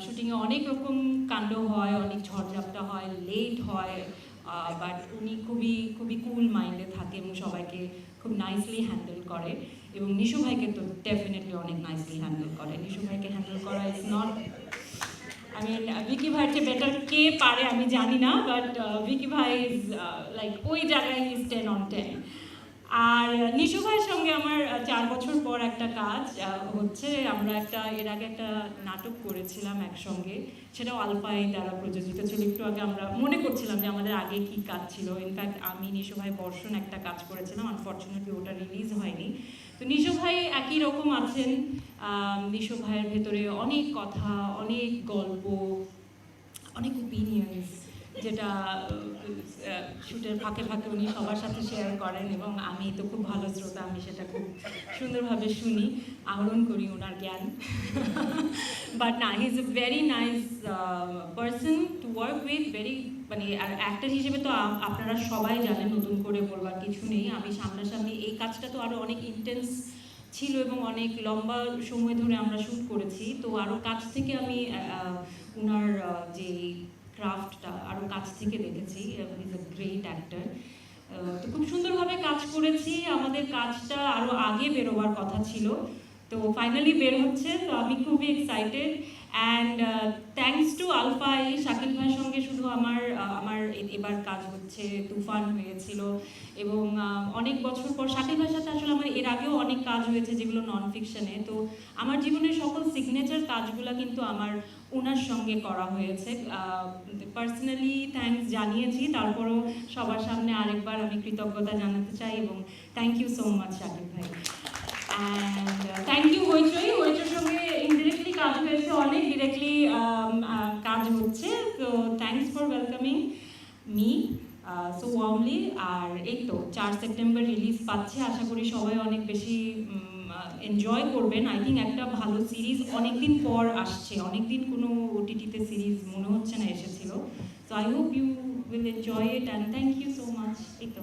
শুটিংয়ে অনেক রকম কাণ্ড হয়, অনেক ঝড়ঝাপটা হয়, লেট হয়, বাট উনি খুবই খুবই কুল মাইন্ডে থাকে এবং সবাইকে খুব নাইসলি হ্যান্ডেল করে। এবং নিশু ভাইকে তো ডেফিনেটলি অনেক নাইসলি হ্যান্ডেল করে। নিশু ভাইকে হ্যান্ডেল করা ইজ নট, আমি ভিকি ভাইয়ের চেয়ে বেটার কে পারে আমি জানি না, বাট ভিকি ভাই ইজ লাইক ওই জায়গায় ইজ 10/10। আর নিশু ভাইয়ের সঙ্গে আমার 4 বছর পর একটা কাজ হচ্ছে। আমরা এর আগে একটা নাটক করেছিলাম একসঙ্গে, সেটাও আলফাই দ্বারা প্রযোজিত ছিল। একটু আগে আমরা মনে করছিলাম যে আমাদের আগে কি কাজ ছিল। ইনফ্যাক্ট আমি নিশু ভাই বর্ষণ একটা কাজ করেছিলাম, আনফর্চুনেটলি ওটা রিলিজ হয়নি। তো নিশু ভাই একই রকম আছেন। নিশু ভাইয়ের ভেতরে অনেক কথা, অনেক গল্প, অনেক ওপিনিয়ন্স, যেটা শুটের ফাঁকে ফাঁকে উনি সবার সাথে শেয়ার করেন এবং আমি তো খুব ভালো শ্রোতা, আমি সেটা খুব সুন্দরভাবে শুনি, আহরণ করি ওনার জ্ঞান। বাট না, he is a very nice person to work with, very, মানে আর অ্যাক্টর হিসেবে তো আপনারা সবাই জানেন, নতুন করে বলবার কিছু নেই। আমি সামনাসামনি এই কাজটা তো আরও অনেক ইন্টেন্স ছিল এবং অনেক লম্বা সময় ধরে আমরা শ্যুট করেছি, তো আরও কাছ থেকে আমি ওনার যে ক্রাফটটা আরও কাছ থেকে দেখেছি। Is a great actor. তো খুব সুন্দরভাবে কাজ করেছি। আমাদের কাজটা আরও আগে বেরোবার কথা ছিল, তো ফাইনালি বের হচ্ছে, তো আমি খুবই excited. And thanks to Alpha, Shakil ভাইয়ের সঙ্গে শুধু আমার এবার কাজ হচ্ছে, তুফান হয়েছিল এবং অনেক বছর পর শাকিল ভাইয়ের সাথে আসলে আমার এর আগেও অনেক কাজ হয়েছে যেগুলো নন ফিকশনে। তো আমার জীবনের সকল সিগনেচার কাজগুলো কিন্তু আমার ওনার সঙ্গে করা হয়েছে। পার্সোনালি থ্যাঙ্কস জানিয়েছি, তারপরও সবার সামনে আরেকবার আমি কৃতজ্ঞতা জানাতে চাই এবং thank you so much Shakil ভাই। অ্যান্ড থ্যাংক ইউ হইচই। হইচইর সঙ্গে ইনডিরেক্টলি কাজ হয়েছে, অনেক ডিরেক্টলি কাজ হচ্ছে। তো thanks for welcoming me so warmly. আর এই তো 4 সেপ্টেম্বর রিলিজ পাচ্ছে, আশা করি সবাই অনেক বেশি এনজয় করবেন। আই থিঙ্ক একটা ভালো সিরিজ অনেকদিন পর আসছে, অনেকদিন কোনো ওটিটিতে সিরিজ মনে হচ্ছে না এসেছিল। So I hope you will enjoy it and thank you so much. এই তো।